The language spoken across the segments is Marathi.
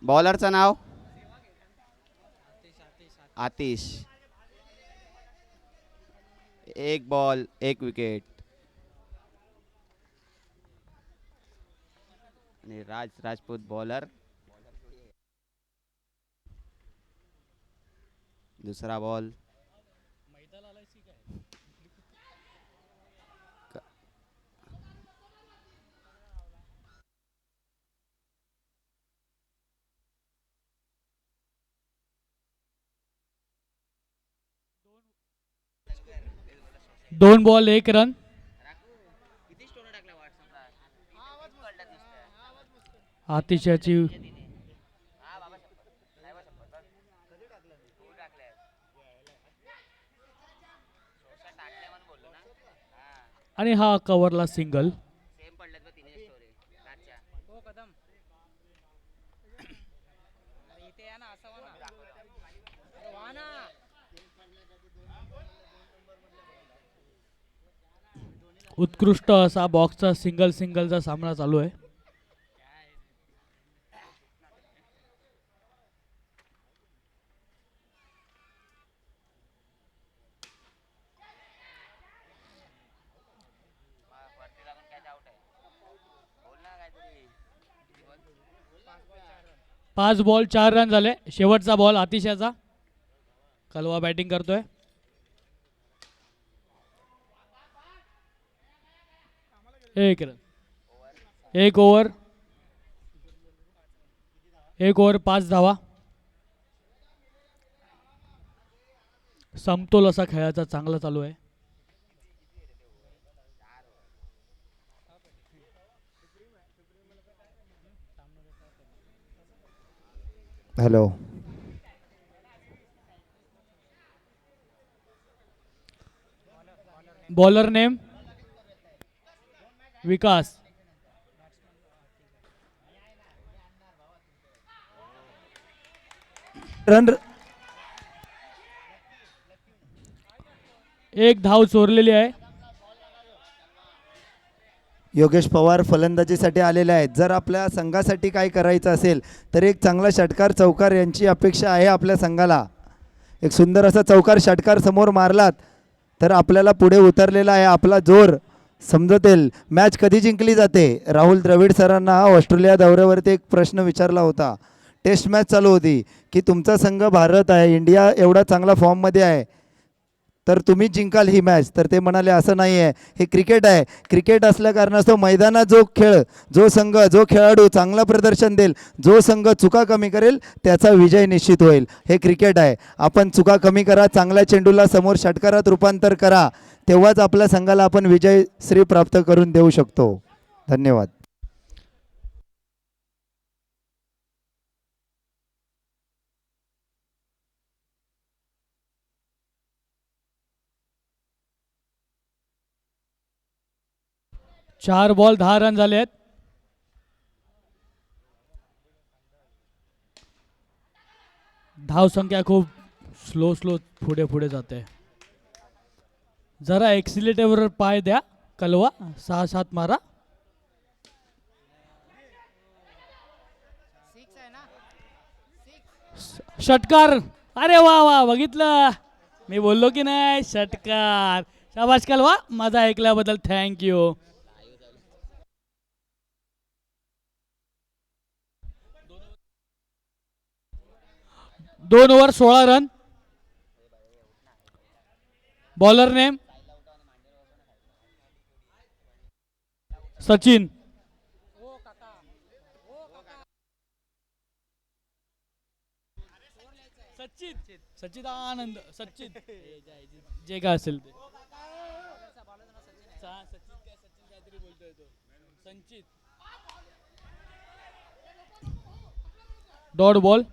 बॉलरचं नाव आतिश. एक बॉल एक विकेट. आणि राज राजपूत बॉलर. दुसरा बॉल. दोन बॉल एक रन. आतिशाची आणि हा कव्हरला सिंगल. उत्कृष्ट असा बॉक्सचा सिंगल सिंगलचा सामना चालू आहे. पाच बॉल 4 रन झाले. शेवटचा बॉल आतिशाचा. कलवा बॅटिंग करतोय. एक रन. एक ओव्हर 5 धावा. समतोल असा खेळाचा चांगला चालू आहे. हॅलो. बॉलर नेम विकास. रन. एक धाव चोरलेली आहे. योगेश पवार फलंदाजीसाठी आलेले आहेत. जर आपल्या संघासाठी काय करायचं असेल तर एक चांगला षटकार चौकार यांची अपेक्षा आहे आपल्या संघाला. एक सुंदर असा चौकार षटकार समोर मारलात तर आपल्याला पुढे उतरलेला आहे आपला जोर समजतेल. मॅच कधी जिंकली जाते. राहुल द्रविड सरांना ऑस्ट्रेलिया दौऱ्यावरती एक प्रश्न विचारला होता. टेस्ट मॅच चालू होती की तुमचा संघ भारत आहे, इंडिया एवढा चांगला फॉर्ममध्ये आहे तर तुम्ही जिंकाल ही मॅच. तर ते म्हणाले असं नाही आहे, हे क्रिकेट आहे. क्रिकेट असल्या कारणास्तव मैदानात जो खेळ, जो संघ, जो खेळाडू चांगला प्रदर्शन देईल, जो संघ चुका कमी करेल त्याचा विजय निश्चित होईल. हे क्रिकेट आहे. आपण चुका कमी करा, चांगल्या चेंडूला समोर षटकारात रूपांतर करा, तेव्हाच आपल्या संघाला आपण विजयश्री प्राप्त करून देऊ शकतो. धन्यवाद. चार बॉल 10 रन झाले आहेत. धाव संख्या खूप स्लो पुढे पुढे जाते. जरा एक्सिलेटरवर पाय द्या कलवा. 6-7 मारा. षटकार. अरे वा वा, बघितलं मी बोललो की नाही. षटकार. शाबाश कलवा, माझा ऐकल्याबद्दल thank you. 2 over 16 run. Bowler name Sachin. Sachchidanand. Sachin जे काय असेल ते. संचित. Dot ball.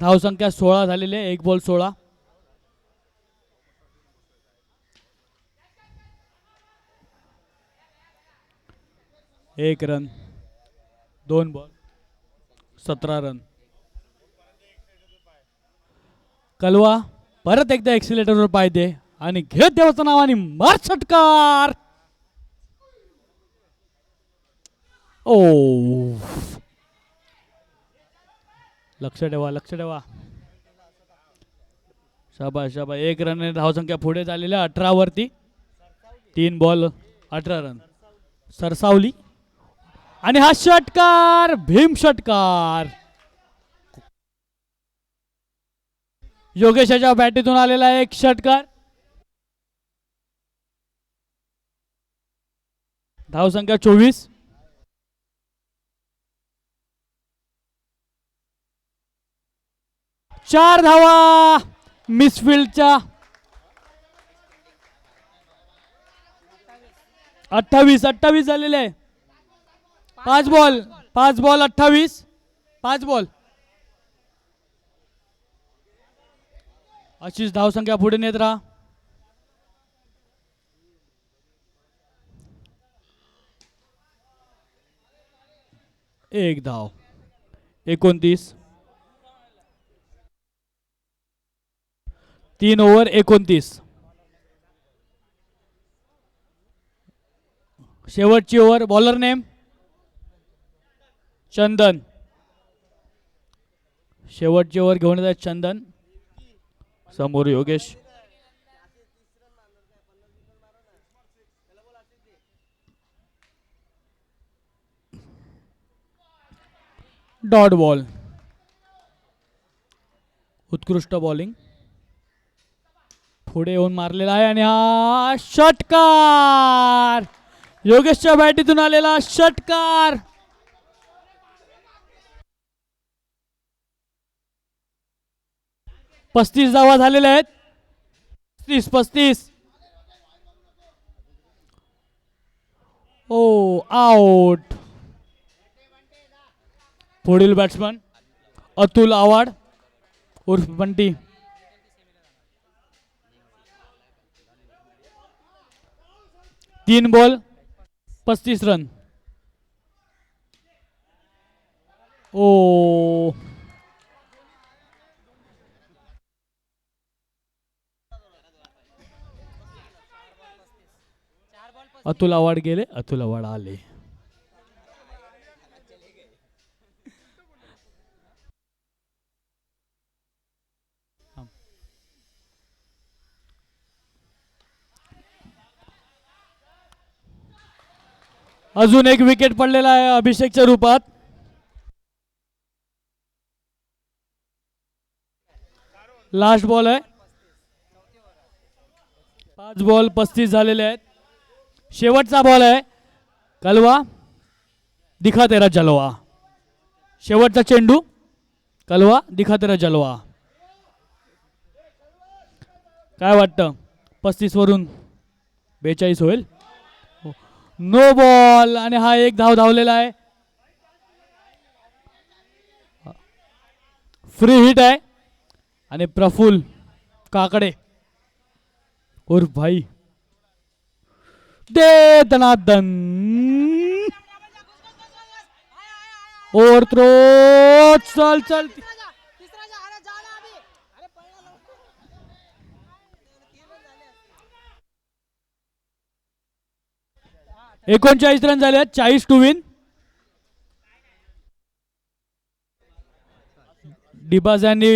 धाव संख्या 16 झालेली आहे. एक बॉल 16. एक रन. 2 ball 17 run. कलवा परत एकदा एक्सिलेटरवर पाय दे आणि घे देवाचं नाव आणि मार षटकार. ओ, लक्ष ठेवा, लक्ष ठेवा. शाबाश शाबाश. 1 रन धावसंख्या पुढे झालेल्या 18 वरती. 3 बॉल 18 रन. सरसावली आणि हा षटकार, भीम षटकार. योगेशाच्या बॅटीतून आलेला एक षटकार. धावसंख्या 24. चार धावा मिसफिल्डच्या. 28 झालेले आहे. 5 बॉल 28. 5 बॉल. अशीच धावसंख्या पुढे नेत राहा. एक धाव. 29. 3 ओव्हर 29. शेवटची ओव्हर. बॉलर नेम चंदन. शेवटची ओव्हर घेऊन येतात चंदन. समोर योगेश. Dot ball. उत्कृष्ट बॉलिंग. पुढे येऊन मारलेला आहे आणि हा षटकार. योगेशच्या बॅटीतून आलेला षटकार. पस्तीस धावा झालेल्या आहेत. 35. ओ, आउट. पुढील बॅट्समन अतुल आवाड उर्फ बंटी. तीन बॉल 35 रन. ओ, अतुल आवाड गेले. अतुल आवाड आले. अजून एक विकेट पडलेला आहे अभिषेकच्या रूपात. लास्ट बॉल आहे. 5 बॉल 35 झालेले आहेत. शेवटचा बॉल आहे. कलवा दिखा तेरा जलवा. शेवटचा चेंडू. कलवा दिखा तेरा जलवा. काय वाटतं 35 वरून 42 होईल. नो बॉल आणि हा एक धाव धावलेला आहे. फ्री हिट आहे आणि प्रफुल्ल काकडे उर्फ भाई दे दनादन. Over throw. चल चल. 39 रन झाले. 40 टू विन. डिबाज यांनी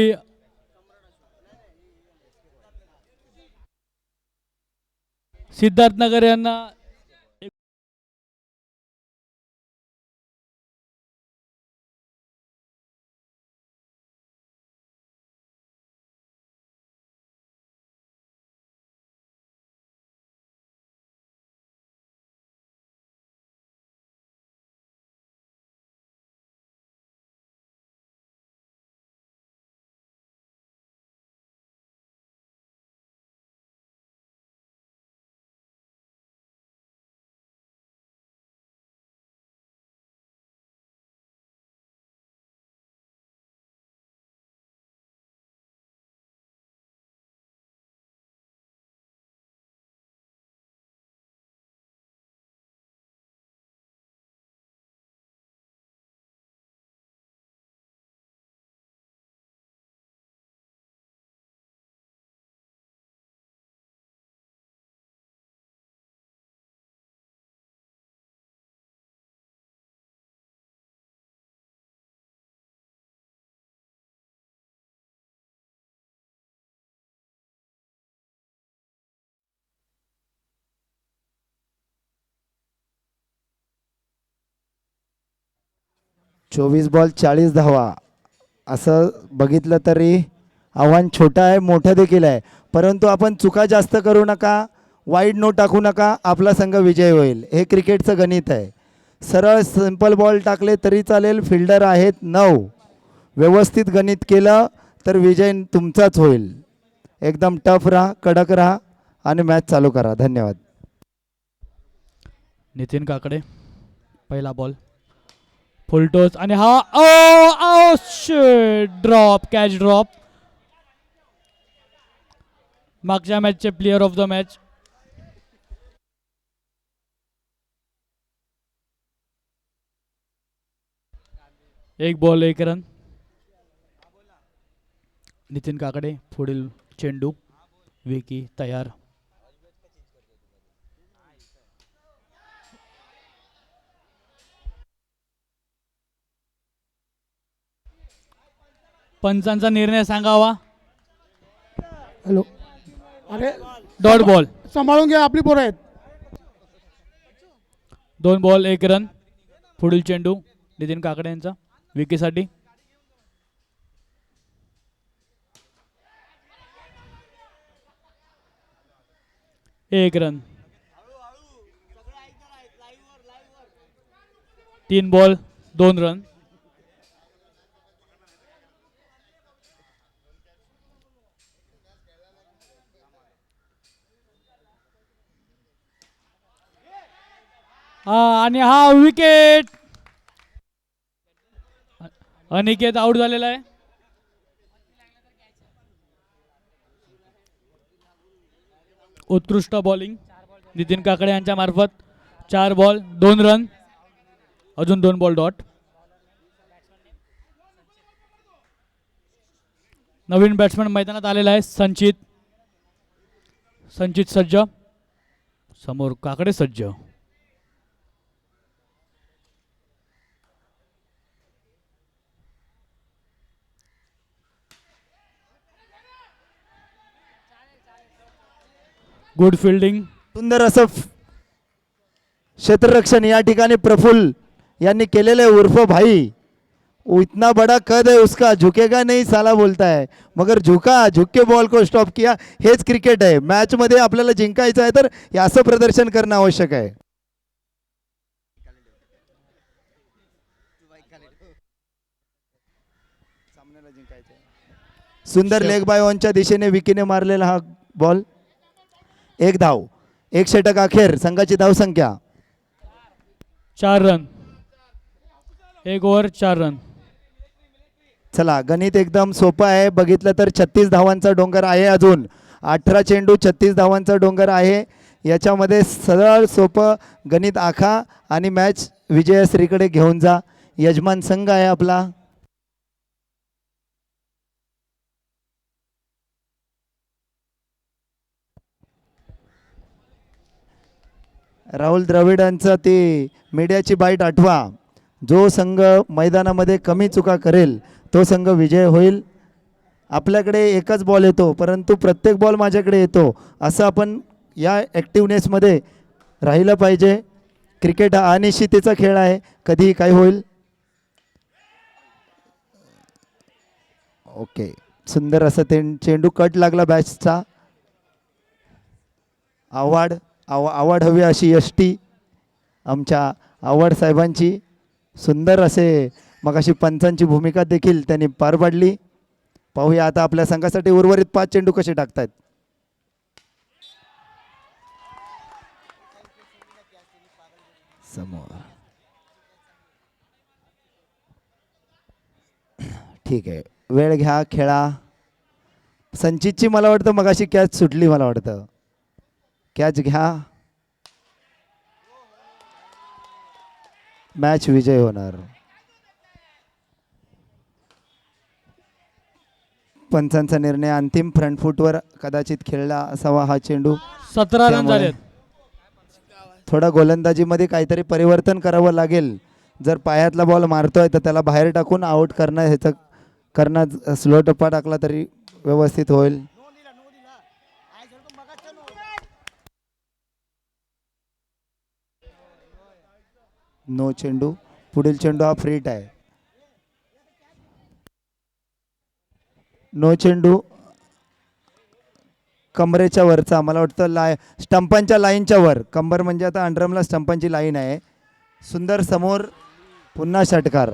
सिद्धार्थनगर यांना 24 बॉल 40 धावा. असं बघितलं तरी आव्हान छोटं आहे, मोठं देखील आहे, परंतु आपण चुका जास्त करू नका, वाईड नो टाकू नका, आपला संघ विजय होईल. हे क्रिकेटचं गणित आहे. सरळ सिंपल बॉल टाकले तरी चालेल. फिल्डर आहेत 9. व्यवस्थित गणित केलं तर विजय तुमचाच होईल. एकदम टफ राहा, कडक राहा आणि मॅच चालू करा. धन्यवाद. नितीन काकडे पहिला बॉल फुलटोस आणि हा ड्रॉप, कॅच ड्रॉप. मागच्या मॅचचे प्लेयर ऑफ द मॅच एक बॉल 1 रन. नितीन काकडे पुढील चेंडू. विकी तयार. पंचांचा निर्णय सांगावा. हॅलो. अरे डॉट बॉल. सांभाळून घ्या, आपली पोरं आहेत. 2 बॉल 1 रन. पुढील चेंडू नितीन काकडे यांचा विकीसाठी. एक रन. 3 ball 2 run. आणि हा विकेट. अनिकेत आउट झालेला आहे. उत्कृष्ट बॉलिंग नितीन काकडे यांच्या मार्फत. 4 बॉल 2 रन. अजून 2 बॉल डॉट. नवीन बॅट्समन मैदानात आलेला आहे. संचित सज्ज. समोर काकडे सज्ज. Good fielding. सुंदर असं क्षेत्ररक्षण या ठिकाणी प्रफुल्ल यांनी केलेले उर्फ भाई. इतना बड़ा कद है उसका, झुकेगा नहीं साला बोलता है, मगर झुका, झुक के बॉल को स्टॉप किया. हेच क्रिकेट आहे. मॅच मध्ये आपल्याला जिंकायचं आहे तर असं प्रदर्शन करणं आवश्यक आहे. सुंदर लेग बाय ऑनच्या दिशेने विकीने मारलेला हा बॉल. 1 धाव. 1 षटक अखेर. संघाची धावसंख्या 4 रन. 1 over 4 run. चला, गणित एकदम सोपं आहे. बघितलं तर 36 धावांचा डोंगर आहे. अजून 18 चेंडू 36 धावांचा डोंगर आहे. याच्यामध्ये सरळ सोपं गणित आखा आणि मॅच विजयश्रीकडे घेऊन जा. यजमान संघ आहे आपला. राहुल द्रविडांचा ते मीडियाची बाईट आठवा. जो संघ मैदानामध्ये कमी चुका करेल तो संघ विजय होईल. आपल्याकडे एकच बॉल येतो, परंतु प्रत्येक बॉल माझ्याकडे येतो, असं आपण या ॲक्टिवनेसमध्ये राहिलं पाहिजे. क्रिकेट हा अनिश्चिततेचा खेळ आहे, कधीही काय होईल. ओके, सुंदर असं ते चेंडू कट लागला बॅट्सचा. आवड हवी अशी यष्टी आमच्या आवड साहेबांची. सुंदर असे मगाशी पंचांची भूमिका देखील त्यांनी पार पाडली. पाहूया आता आपल्या संघासाठी उर्वरित 5 चेंडू कसे टाकतायत. समोर ठीक आहे, वेळ घ्या, खेळा. संचितची मला वाटतं मगाशी कॅच सुटली, मला वाटतं कॅच घ्या. मॅच विजय होणार. पंचांचा निर्णय अंतिम. फ्रंट फुटवर कदाचित खेळला असावा हा चेंडू. 17 रन त्यामुळे झालेत. थोडा गोलंदाजीमध्ये काहीतरी परिवर्तन करावं लागेल. जर पायातला बॉल मारतोय तर त्याला बाहेर टाकून आउट करणं, ह्याचं करणं. स्लो टप्पा टाकला तरी व्यवस्थित होईल. नो चेंडू. पुढील चेंडू हा फ्रीट आहे. नो चेंडू कमरेच्या वरचा, मला वाटतं स्टंपांच्या लाईनच्या वर. कंबर म्हणजे आता अंडरमला स्टंपांची लाईन आहे. सुंदर समोर, पुन्हा षटकार.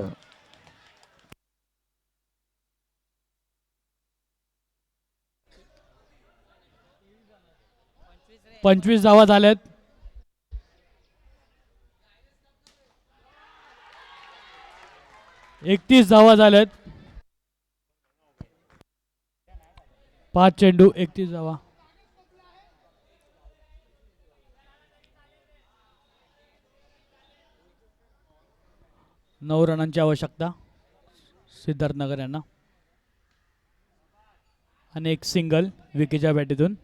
25 धावा झाल्यात. एकतीस धावा झाल्यात. 5 चेंडू 31 धावा. नऊ रनांची आवश्यकता सिद्धार्थनगर यांना आणि एक सिंगल विकीच्या बॅटीतून.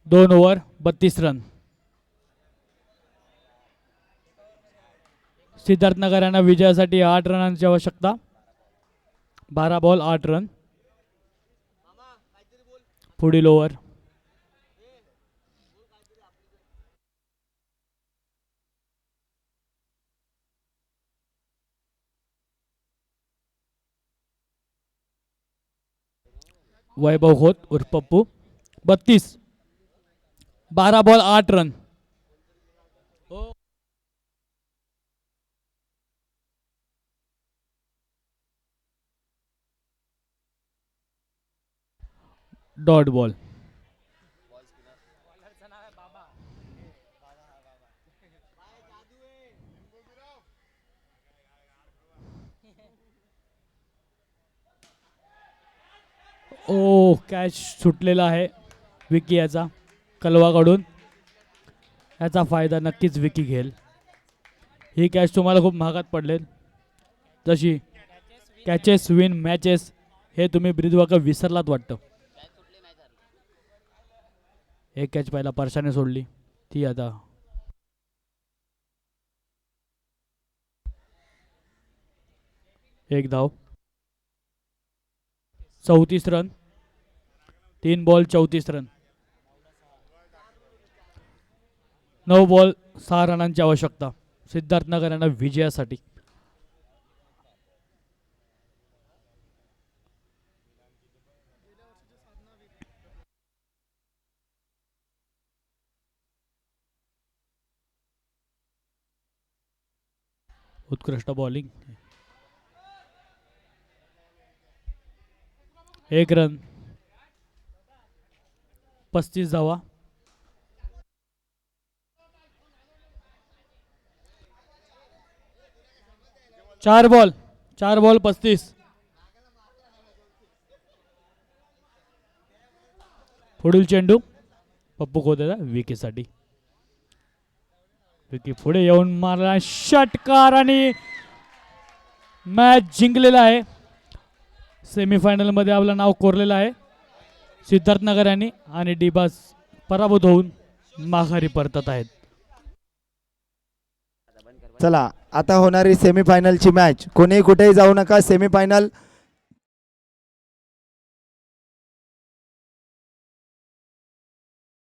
दोन ओव्हर 32 रन. सिद्धार्थनगर यांना विजयासाठी 8 रनांची आवश्यकता. 12 बॉल 8 रन. पुढील ओव्हर. वैभव खोत उर्फ Pappu 32. 12 ball 8 run. Dot ball. Oh catch सुटलेला आहे विकी याचा कलवाकडून. याचा फायदा नक्कीच विकी घेईल. ही कॅच तुम्हाला खूप महागात पडलेल. जशी कॅचेस विन मॅचेस हे तुम्ही ब्रीदवाक्य विसरलात वाटतं. एक कॅच पहिला परशाने सोडली ती आता एक धाव. 34 रन. 3 ball 34 run. 9 बॉल 6 रनांची आवश्यकता सिद्धार्थनगर यांना विजयासाठी. उत्कृष्ट बॉलिंग. 1 रन. 35 धावा. चार बॉल 35. पुढील चेंडू पप्पू खोतेचा विकीसाठी. विकी पुढे येऊन मारला षटकार आणि मॅच जिंकलेला आहे. सेमीफायनल मध्ये आपलं नाव कोरलेलं आहे सिद्धार्थनगर यांनी आणि डिबास पराभूत होऊन माघारी परतत आहेत. चला आता होणारी सेमीफायनलची मॅच. कोणी कुठेही जाऊ नका. सेमीफायनल